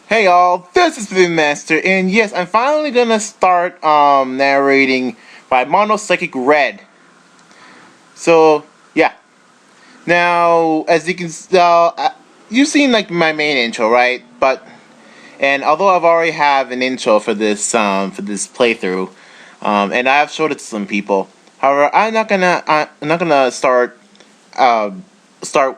Hey y'all, this is the Master, and yes, I'm finally gonna start narrating by Monocyclic Red. So yeah, now as you can tell, you've seen like my main intro, right? And although I've already have an intro for this playthrough, and I have showed it to some people. However, I'm not gonna uh, start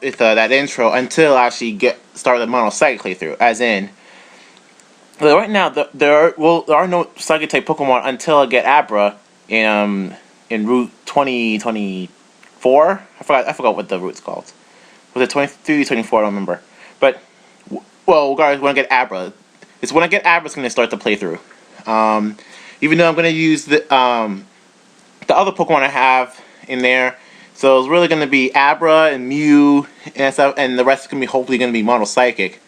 with that intro until I actually start the Monocyclic playthrough, as in. Well, right now, there are no Psychic type Pokemon until I get Abra in Route 2024. I forgot what the route's called. Was it 23, 24? I don't remember. But well, guys, when I get Abra, it's when I get Abra, it's going to start the playthrough. Even though I'm going to use the other Pokemon I have in there, so it's really going to be Abra and Mew and stuff, and the rest is going to be hopefully going to be Mono Psychic,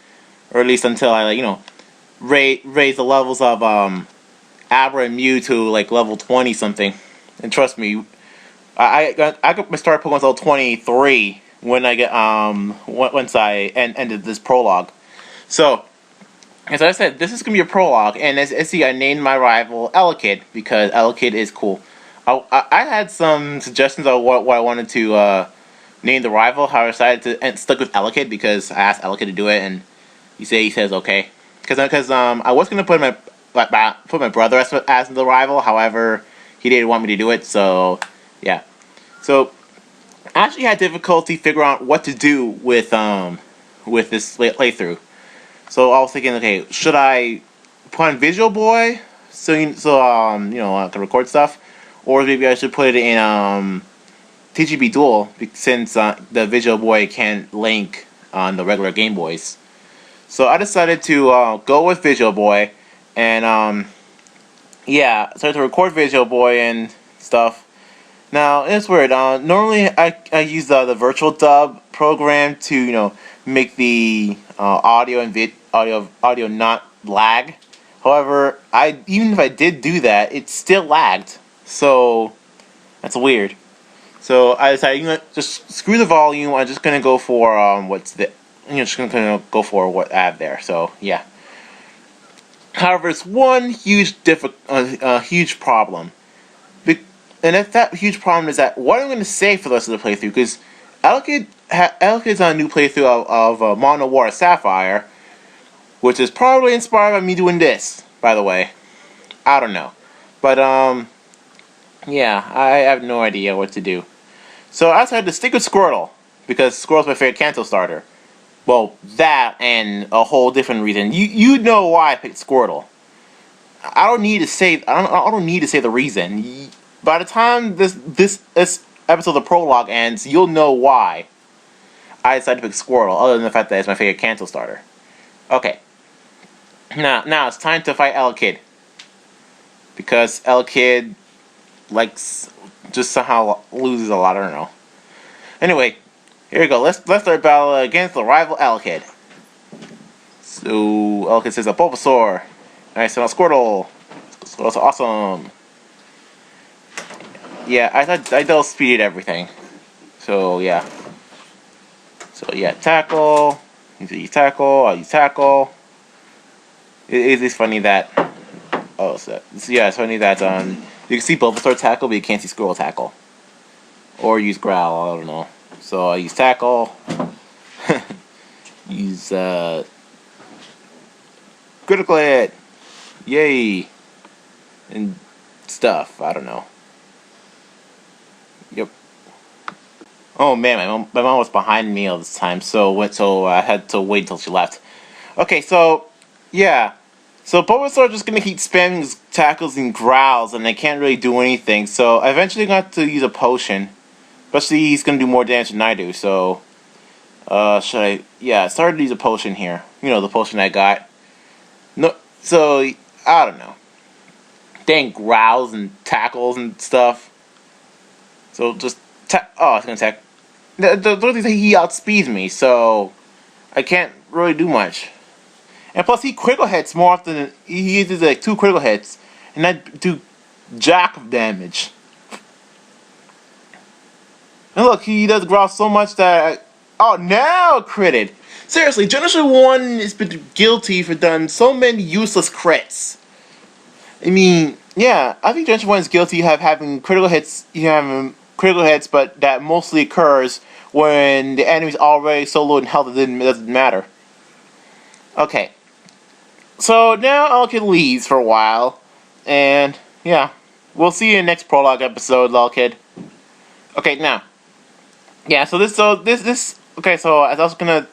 or at least until I raise the levels of Abra and Mew to like level 20 something. And trust me, I got my start Pokemon level 23 when I get once I ended this prologue. So as I said, this is gonna be a prologue, and as you see, I named my rival Elekid because Elekid is cool. I had some suggestions of what I wanted to name the rival. How I decided to and stuck with Elekid because I asked Elekid to do it, and he says okay. Because I was gonna put my brother as the rival. However, he didn't want me to do it. So yeah. So I actually had difficulty figuring out what to do with this playthrough. So I was thinking, okay, should I put on Visual Boy I can record stuff, or maybe I should put it in TGB Duel since the Visual Boy can't link on the regular Game Boys. So I decided to go with Visual Boy, and started to record Visual Boy and stuff. Now it's weird. Normally I use the virtual dub program to make the audio and audio not lag. However, even if I did do that, it still lagged. So that's weird. So I decided, just screw the volume. I'm just gonna go for just gonna go for what I have there. So yeah. However, it's one huge problem, and that huge problem is that what I'm gonna say for the rest of the playthrough, because Elekid's on a new playthrough of Mono War Sapphire, which is probably inspired by me doing this. By the way, I don't know, but yeah, I have no idea what to do. So I decided to stick with Squirtle because Squirtle's my favorite Kanto starter. Well, that and a whole different reason. You know why I picked Squirtle. I don't need to say the reason. By the time this episode of the prologue ends, you'll know why I decided to pick Squirtle. Other than the fact that it's my favorite Kanto starter. Okay. Now it's time to fight Elekid, because Elekid just somehow loses a lot. I don't know. Anyway. Here we go. Let's start battle against the rival Elekid. So Elekid says a Bulbasaur. Nice, so Squirtle. Squirtle's awesome. Yeah, I double speeded everything. So yeah. Tackle. Use tackle. I'll use tackle. It is funny that. It's funny that you can see Bulbasaur tackle, but you can't see Squirtle tackle. Or use growl. I don't know. So I use tackle, use critical hit, yay, and stuff. I don't know. Yep. Oh man, my mom was behind me all this time, so I had to wait until she left. Okay, so yeah, so Bulbasaur just gonna keep spamming his tackles and growls, and I can't really do anything. So I eventually got to use a potion. Especially he's gonna do more damage than I do, so should I? Yeah, I started to use a potion here. The potion I got. No, so I don't know. Dang growls and tackles and stuff. So just it's gonna attack. He outspeeds me, so I can't really do much. And plus, he critical hits more often. He uses like 2 critical hits, and I do jack of damage. And look, he does growl so much that Oh, now critted. Seriously, Generation 1 has been guilty for done so many useless crits. I mean, yeah, I think Generation 1 is guilty of having critical hits, but that mostly occurs when the enemy's already so low in health it doesn't matter. Okay. So now Elkid leaves for a while, and yeah. We'll see you in the next Prologue episode, Elkid. Okay, now. Yeah, so okay, so I was gonna,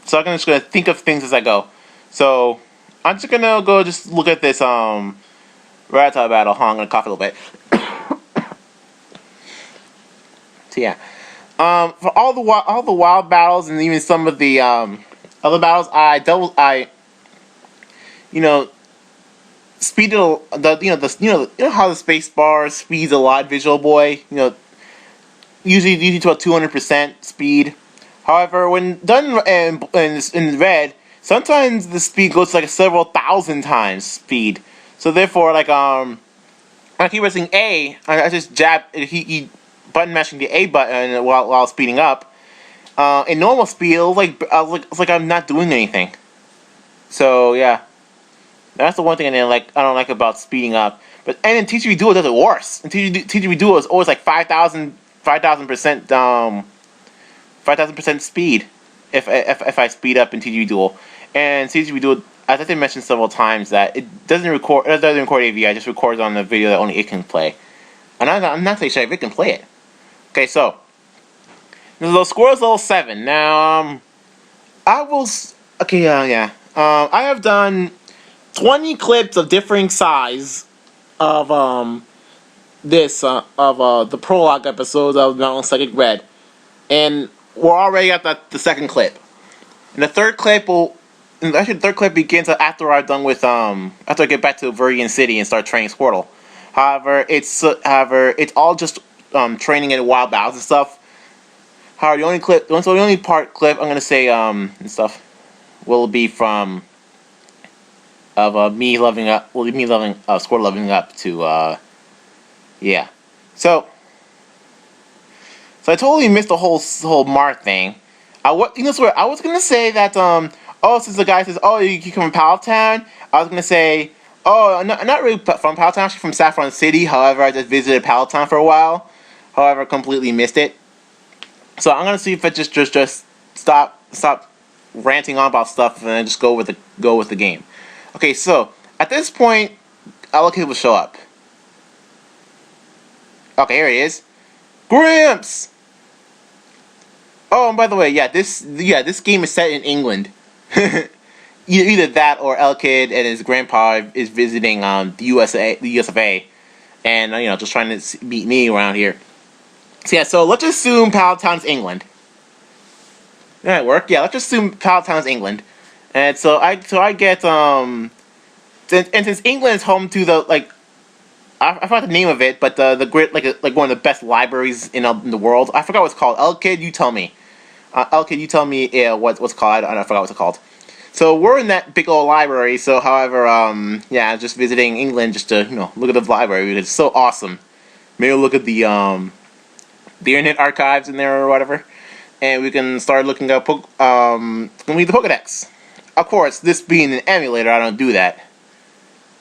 so I'm just gonna think of things as I go. So, I'm just gonna go just look at this, Rattata battle. I'm gonna cough a little bit. So yeah. For all the wild battles and even some of the, other battles, you know, speed how the space bar speeds a lot, Visual Boy. Usually to about 200% speed. However, when done in red, sometimes the speed goes to like several thousand times speed. So therefore, like I keep pressing A, I just jab he button mashing the A button while speeding up. In normal speed, it's like I'm not doing anything. So yeah, that's the one thing I don't like about speeding up. But and in TGV Duo does it worse. In TGV Duo is always like 5,000% 5,000% speed if I speed up in TGV Duel. And TGV Duel, I think they mentioned several times that it doesn't record AVI, it just records on the video that only it can play. And I'm not really sure if it can play it. Okay, so the score is level 7. Now I will I have done 20 clips of differing size of the prologue episodes of Mountain Psychic Red. And we're already at the second clip. And the third clip begins after I'm done with after I get back to Viridian City and start training Squirtle. However, it's all just training in wild battles and stuff. However, the only clip I'm gonna say and stuff will be from me leveling up. Well, me leveling Squirtle leveling up to yeah. So I totally missed the whole Marth thing. I was gonna say that since the guy says you come from Palatown, I was gonna say not really from Palatown, actually from Saffron City. However, I just visited Palatown for a while. However, I completely missed it. So I'm gonna see if I just stop ranting on about stuff and then just go with the game. Okay, so at this point, Allocate will show up. Okay, here he is. Grimps! Oh, and by the way, this game is set in England. Either that or Elkid and his grandpa is visiting the US of A, and just trying to meet me around here. So yeah, so let's assume Palatown's England. That might work. Yeah, let's just assume Palatown's England, and so I get since England is home to the I forgot the name of it, but the great like one of the best libraries in the world. I forgot what it's called. Elkid, you tell me. Elkid, you tell me what's called. I forgot what it's called. So we're in that big old library. So, however, just visiting England just to look at the library. It's so awesome. Maybe look at the internet archives in there or whatever, and we can start looking up the Pokedex. Of course, this being an emulator, I don't do that.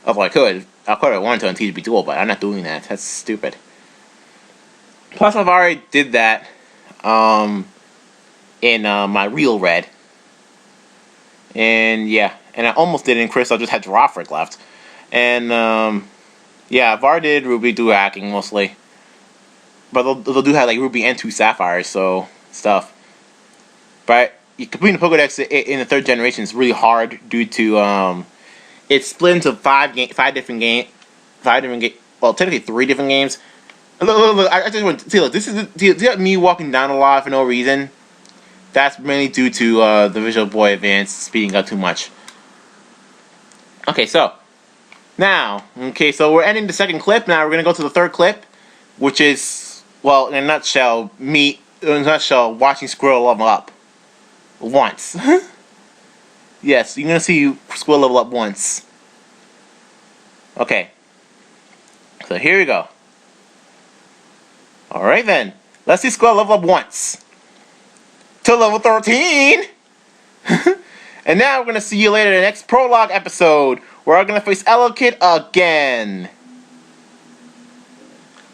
Although I could. I could have wanted to on TGB Duel, but I'm not doing that. That's stupid. Plus, I've already did that in my real red. And I almost did it in Crystal. I just had Giraffe left. And I've already did Ruby do hacking mostly. But they'll do have like Ruby and 2 Sapphires, so stuff. But completing the Pokedex in the 3rd generation is really hard due to it's split into 5 different games. Well, technically 3 different games. Look, I just want to see. Look, this is me walking down a lot for no reason. That's mainly due to the Visual Boy Advance speeding up too much. Okay, so we're ending the second clip. Now we're gonna go to the third clip, which is in a nutshell, watching Squirrel level up once. Yes, you're gonna see Squirrel level up once. Okay. So here we go. Alright then. Let's see Squirrel level up once. to level 13. And now we're going to see you later in the next Prologue episode, where I'm going to face Elo Kid again.